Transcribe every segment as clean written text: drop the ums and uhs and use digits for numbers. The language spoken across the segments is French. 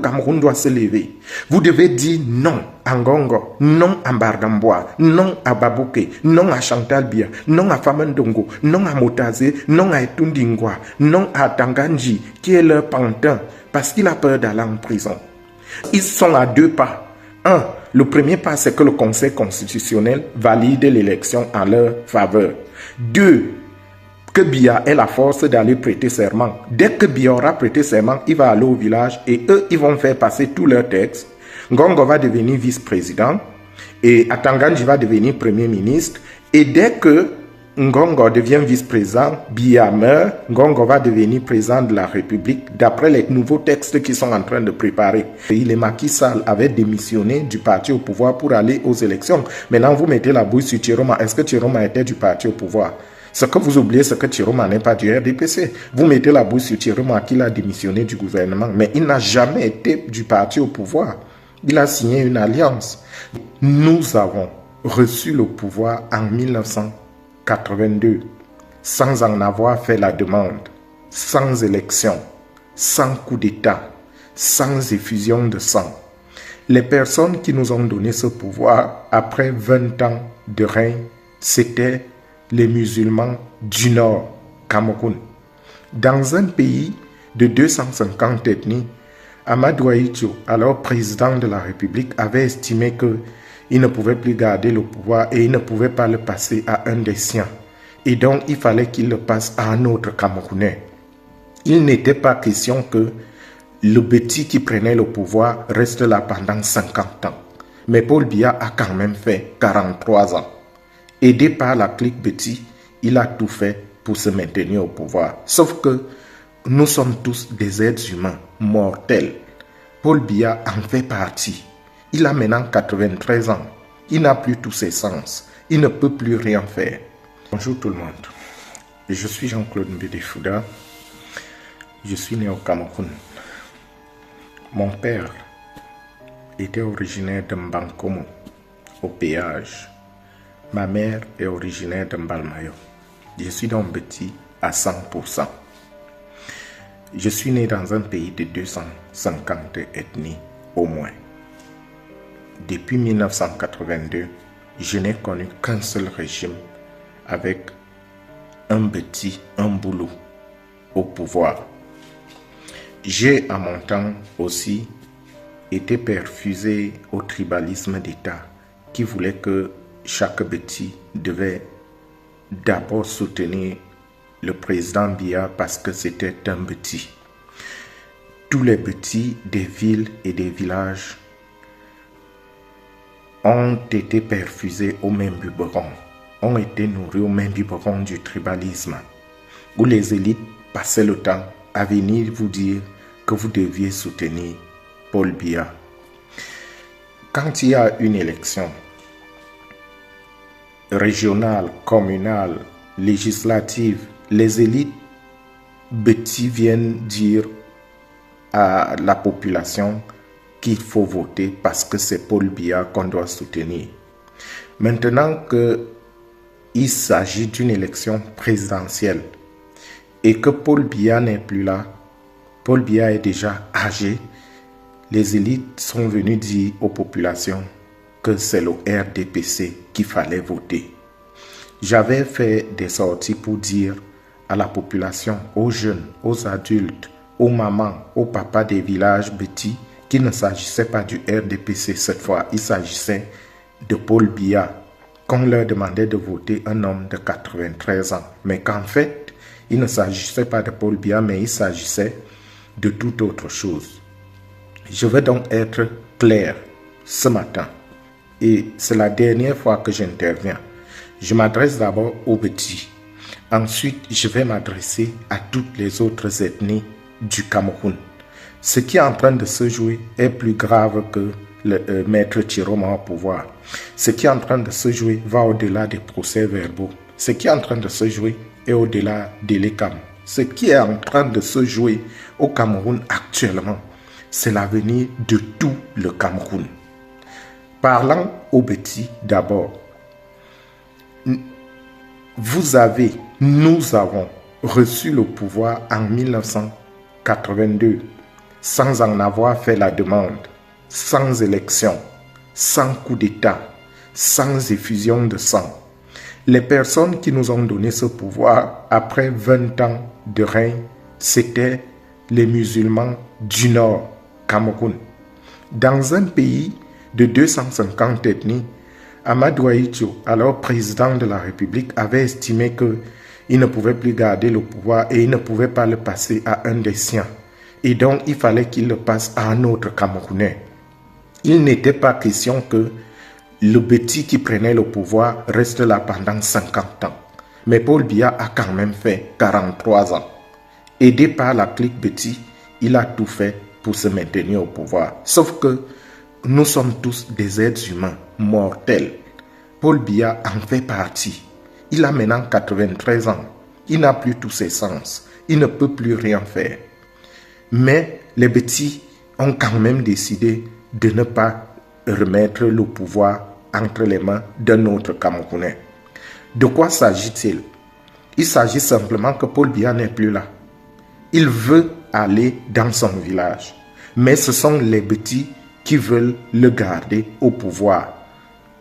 Cameroun doit se lever. Vous devez dire non à Ngongo, non à Mbardambois, non à Babouke, non à Chantal Bia, non à Famandongo, non à Motazé, non à Etundingwa, non à Tanganji, qui est leur pantin, parce qu'il a peur d'aller en prison. Ils sont à 2 pas. Le premier pas, c'est que le Conseil constitutionnel valide l'élection en leur faveur. 2, que Biya ait la force d'aller prêter serment. Dès que Biya aura prêté serment, il va aller au village et eux, ils vont faire passer tous leurs textes. Ngongo va devenir vice-président et Atanganji va devenir premier ministre. Et dès que Ngongo devient vice-président, Biya meurt, Ngongo va devenir président de la République d'après les nouveaux textes qu'ils sont en train de préparer. Et les Macky Sall avaient démissionné du parti au pouvoir pour aller aux élections. Maintenant, vous mettez la bouille sur Chiroma. Est-ce que Chiroma était du parti au pouvoir? Ce que vous oubliez, c'est que Chiroma n'est pas du RDPC. Vous mettez la bouche sur Chiroma qu'il a démissionné du gouvernement, mais il n'a jamais été du parti au pouvoir. Il a signé une alliance. Nous avons reçu le pouvoir en 1982, sans en avoir fait la demande, sans élection, sans coup d'État, sans effusion de sang. Les personnes qui nous ont donné ce pouvoir après 20 ans de règne, c'était les musulmans du Nord, Cameroun. Dans un pays de 250 ethnies, Amadou Ahidjo, alors président de la République, avait estimé qu'il ne pouvait plus garder le pouvoir et il ne pouvait pas le passer à un des siens. Et donc, il fallait qu'il le passe à un autre Camerounais. Il n'était pas question que le petit qui prenait le pouvoir reste là pendant 50 ans. Mais Paul Biya a quand même fait 43 ans. Aidé par la clique Betty, il a tout fait pour se maintenir au pouvoir. Sauf que nous sommes tous des êtres humains mortels. Paul Biya en fait partie. Il a maintenant 93 ans. Il n'a plus tous ses sens. Il ne peut plus rien faire. Bonjour tout le monde. Je suis Jean-Claude Mbedefouda. Je suis né au Cameroun. Mon père était originaire de Mbankomo, au péage. Ma mère est originaire de Mbalmayo. Je suis donc petit à 100%. Je suis né dans un pays de 250 ethnies au moins. Depuis 1982, je n'ai connu qu'un seul régime avec un petit, un boulot au pouvoir. J'ai à mon temps aussi été perfusé au tribalisme d'État qui voulait que chaque petit devait d'abord soutenir le président Biya parce que c'était un petit. Tous les petits des villes et des villages ont été perfusés au même biberon, ont été nourris au même biberon du tribalisme, où les élites passaient le temps à venir vous dire que vous deviez soutenir Paul Biya. Quand il y a une élection régionale, communale, législative, les élites petits viennent dire à la population qu'il faut voter parce que c'est Paul Biya qu'on doit soutenir. Maintenant qu'il s'agit d'une élection présidentielle et que Paul Biya n'est plus là, Paul Biya est déjà âgé, les élites sont venues dire aux populations que c'est le RDPC qu'il fallait voter. J'avais fait des sorties pour dire à la population, aux jeunes, aux adultes, aux mamans, aux papas des villages petits qu'il ne s'agissait pas du RDPC cette fois, il s'agissait de Paul Biya, qu'on leur demandait de voter un homme de 93 ans. Mais qu'en fait, il ne s'agissait pas de Paul Biya, mais il s'agissait de toute autre chose. Je veux donc être clair ce matin. Et c'est la dernière fois que j'interviens. Je m'adresse d'abord aux petits. Ensuite, je vais m'adresser à toutes les autres ethnies du Cameroun. Ce qui est en train de se jouer est plus grave que le maître Chiroma au pouvoir. Ce qui est en train de se jouer va au-delà des procès-verbaux. Ce qui est en train de se jouer est au-delà de l'ECAM. Ce qui est en train de se jouer au Cameroun actuellement, c'est l'avenir de tout le Cameroun. Parlant aux petits d'abord, nous avons reçu le pouvoir en 1982 sans en avoir fait la demande, sans élection, sans coup d'État, sans effusion de sang. Les personnes qui nous ont donné ce pouvoir après 20 ans de règne, c'était les musulmans du Nord, Cameroun. Dans un pays de 250 ethnies, Amadou Ahidjo, alors président de la République, avait estimé qu'il ne pouvait plus garder le pouvoir et il ne pouvait pas le passer à un des siens. Et donc, il fallait qu'il le passe à un autre Camerounais. Il n'était pas question que le petit qui prenait le pouvoir reste là pendant 50 ans. Mais Paul Biya a quand même fait 43 ans. Aidé par la clique Betty, il a tout fait pour se maintenir au pouvoir. Sauf que nous sommes tous des êtres humains mortels. Paul Biya en fait partie. Il a maintenant 93 ans. Il n'a plus tous ses sens. Il ne peut plus rien faire. Mais les Betty ont quand même décidé de ne pas remettre le pouvoir entre les mains d'un autre Camerounais. De quoi s'agit-il? Il s'agit simplement que Paul Biya n'est plus là. Il veut aller dans son village. Mais ce sont les Betty qui veulent le garder au pouvoir.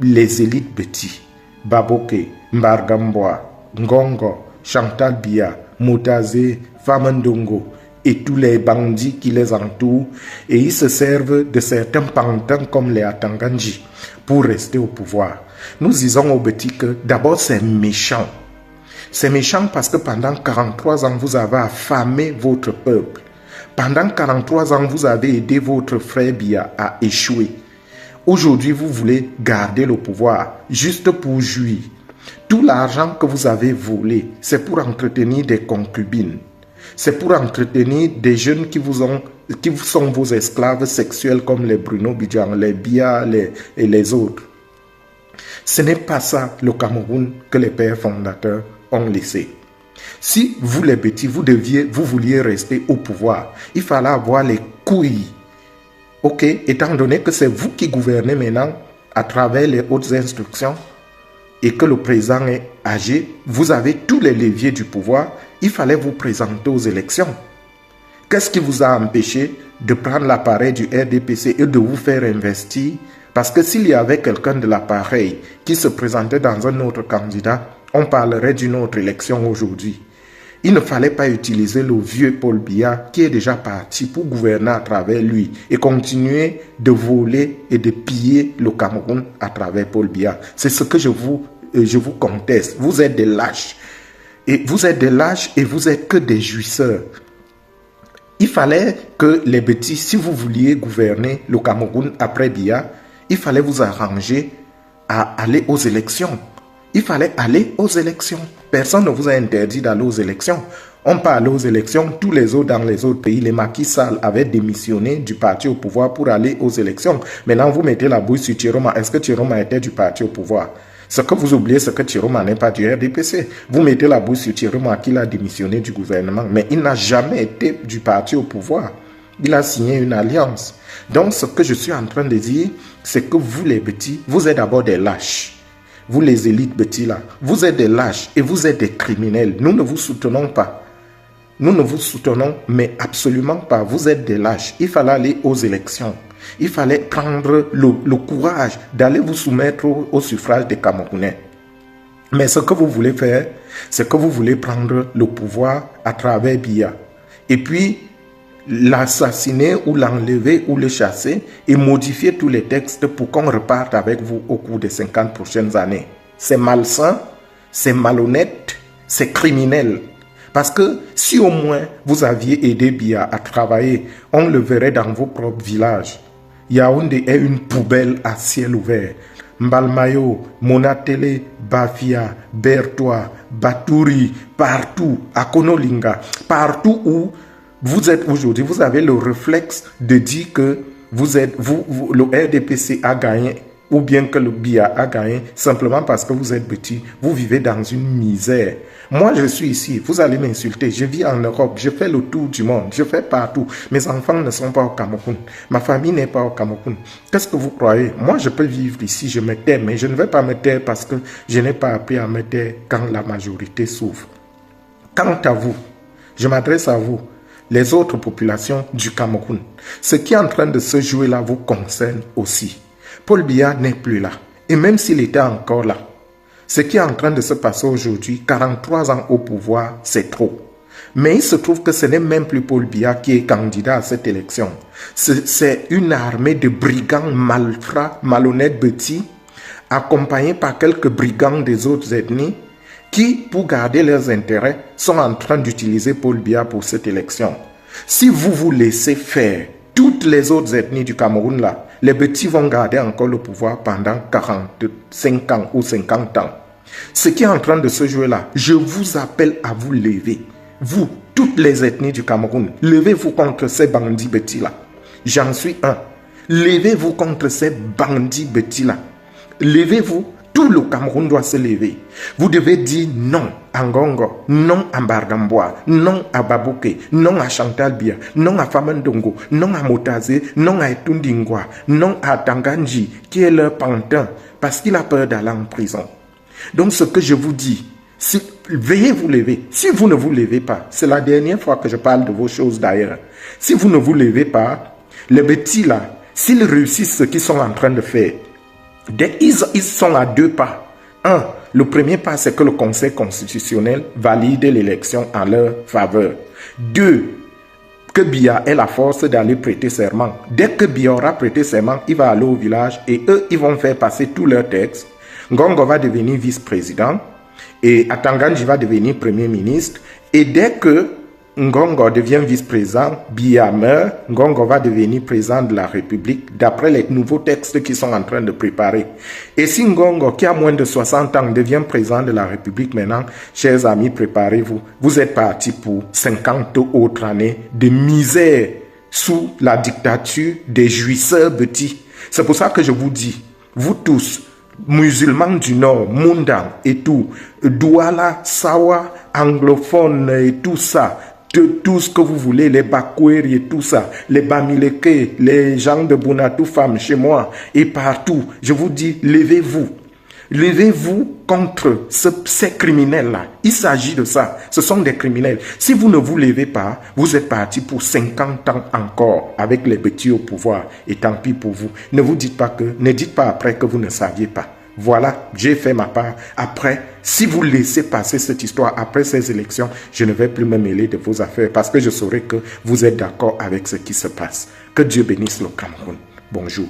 Les élites Betty, Baboke, Mbargamboa, Ngongo, Chantal Biya, Moutazé, Famandongo et tous les bandits qui les entourent, et ils se servent de certains pantins comme les Atanganji pour rester au pouvoir. Nous disons aux Betty que d'abord c'est méchant. C'est méchant parce que pendant 43 ans, vous avez affamé votre peuple. Pendant 43 ans, vous avez aidé votre frère Biya à échouer. Aujourd'hui, vous voulez garder le pouvoir juste pour jouir. Tout l'argent que vous avez volé, c'est pour entretenir des concubines. C'est pour entretenir des jeunes qui sont vos esclaves sexuels comme les Bruno Bidjan, les Biya et les autres. Ce n'est pas ça le Cameroun que les pères fondateurs ont laissé. Si vous les petits, vous vouliez rester au pouvoir, il fallait avoir les couilles. Ok, étant donné que c'est vous qui gouvernez maintenant à travers les hautes instructions et que le président est âgé, vous avez tous les leviers du pouvoir, il fallait vous présenter aux élections. Qu'est-ce qui vous a empêché de prendre l'appareil du RDPC et de vous faire investir? Parce que s'il y avait quelqu'un de l'appareil qui se présentait dans un autre candidat, on parlerait d'une autre élection aujourd'hui. Il ne fallait pas utiliser le vieux Paul Biya qui est déjà parti pour gouverner à travers lui et continuer de voler et de piller le Cameroun à travers Paul Biya. C'est ce que je vous conteste. Vous êtes des lâches. Et vous êtes des lâches et vous êtes que des jouisseurs. Il fallait que les petits, si vous vouliez gouverner le Cameroun après Biya, il fallait vous arranger à aller aux élections. Il fallait aller aux élections. Personne ne vous a interdit d'aller aux élections. On peut aller aux élections. Tous les autres dans les autres pays, les Macky Sall avaient démissionné du parti au pouvoir pour aller aux élections. Maintenant, vous mettez la bouille sur Chiroma. Est-ce que Chiroma était du parti au pouvoir? Ce que vous oubliez, c'est que Chiroma n'est pas du RDPC. Vous mettez la bouille sur Chiroma qui a démissionné du gouvernement. Mais il n'a jamais été du parti au pouvoir. Il a signé une alliance. Donc, ce que je suis en train de dire, c'est que vous les petits, vous êtes d'abord des lâches. Vous les élites petits là, vous êtes des lâches et vous êtes des criminels. Nous ne vous soutenons pas. Nous ne vous soutenons, mais absolument pas. Vous êtes des lâches. Il fallait aller aux élections. Il fallait prendre le courage d'aller vous soumettre au suffrage des Camerounais. Mais ce que vous voulez faire, c'est que vous voulez prendre le pouvoir à travers Biya. Et puis, l'assassiner ou l'enlever ou le chasser et modifier tous les textes pour qu'on reparte avec vous au cours des 50 prochaines années. C'est malsain, c'est malhonnête, c'est criminel. Parce que si au moins vous aviez aidé Biya à travailler, on le verrait dans vos propres villages. Yaoundé est une poubelle à ciel ouvert. Mbalmayo, Monatele, Bafia, Bertois, Batouri, partout, à Konolinga, partout où vous êtes aujourd'hui, vous avez le réflexe de dire que le RDPC a gagné ou bien que le Biya a gagné simplement parce que vous êtes petit. Vous vivez dans une misère. Moi, je suis ici. Vous allez m'insulter. Je vis en Europe. Je fais le tour du monde. Je fais partout. Mes enfants ne sont pas au Cameroun. Ma famille n'est pas au Cameroun. Qu'est-ce que vous croyez? Moi, je peux vivre ici. Je me tais, mais je ne vais pas me taire parce que je n'ai pas appris à me taire quand la majorité souffre. Quant à vous, je m'adresse à vous. les autres populations du Cameroun. Ce qui est en train de se jouer là vous concerne aussi. Paul Biya n'est plus là. Et même s'il était encore là, ce qui est en train de se passer aujourd'hui, 43 ans au pouvoir, c'est trop. Mais il se trouve que ce n'est même plus Paul Biya qui est candidat à cette élection. C'est une armée de brigands malfrats, malhonnêtes, petits, accompagnés par quelques brigands des autres ethnies, qui, pour garder leurs intérêts, sont en train d'utiliser Paul Biya pour cette élection. Si vous vous laissez faire, toutes les autres ethnies du Cameroun, là, les petits vont garder encore le pouvoir pendant 45 ans ou 50 ans. Ce qui est en train de se jouer là, je vous appelle à vous lever. Vous, toutes les ethnies du Cameroun, levez-vous contre ces bandits petits-là. J'en suis un. Levez-vous contre ces bandits petits-là. Levez-vous. Tout le Cameroun doit se lever. Vous devez dire non à Ngongo, non à Mbargambwa, non à Babouké, non à Chantal Biya, non à Famandongo, non à Motazé, non à Etundingwa, non à Tanganji, qui est leur pantin, parce qu'il a peur d'aller en prison. Donc ce que je vous dis, veuillez vous lever. Si vous ne vous levez pas, c'est la dernière fois que je parle de vos choses d'ailleurs. Si vous ne vous levez pas, les petits là, s'ils réussissent ce qu'ils sont en train de faire, ils sont à 2 pas. Le premier pas, c'est que le Conseil constitutionnel valide l'élection en leur faveur. 2, que Biya ait la force d'aller prêter serment. Dès que Biya aura prêté serment, il va aller au village et eux, ils vont faire passer tous leurs textes. Ngongo va devenir vice-président et Atanganji va devenir premier ministre. Et dès que Ngongo devient vice-président, Biya meurt, Ngongo va devenir président de la République d'après les nouveaux textes qu'ils sont en train de préparer. Et si Ngongo, qui a moins de 60 ans, devient président de la République maintenant, chers amis, préparez-vous. Vous êtes partis pour 50 autres années de misère sous la dictature des jouisseurs petits. C'est pour ça que je vous dis, vous tous, musulmans du Nord, Mundang et tout, Douala, Sawa, anglophones et tout ça, tout ce que vous voulez, les Bakweri et tout ça, les Bamileke, les gens de Bunatou femmes chez moi et partout, je vous dis, levez-vous. Levez-vous contre ces criminels-là. Il s'agit de ça. Ce sont des criminels. Si vous ne vous levez pas, vous êtes parti pour 50 ans encore avec les petits au pouvoir. Et tant pis pour vous. Ne dites pas après que vous ne saviez pas. Voilà, j'ai fait ma part. Après, si vous laissez passer cette histoire après ces élections, je ne vais plus me mêler de vos affaires parce que je saurai que vous êtes d'accord avec ce qui se passe. Que Dieu bénisse le Cameroun. Bonjour.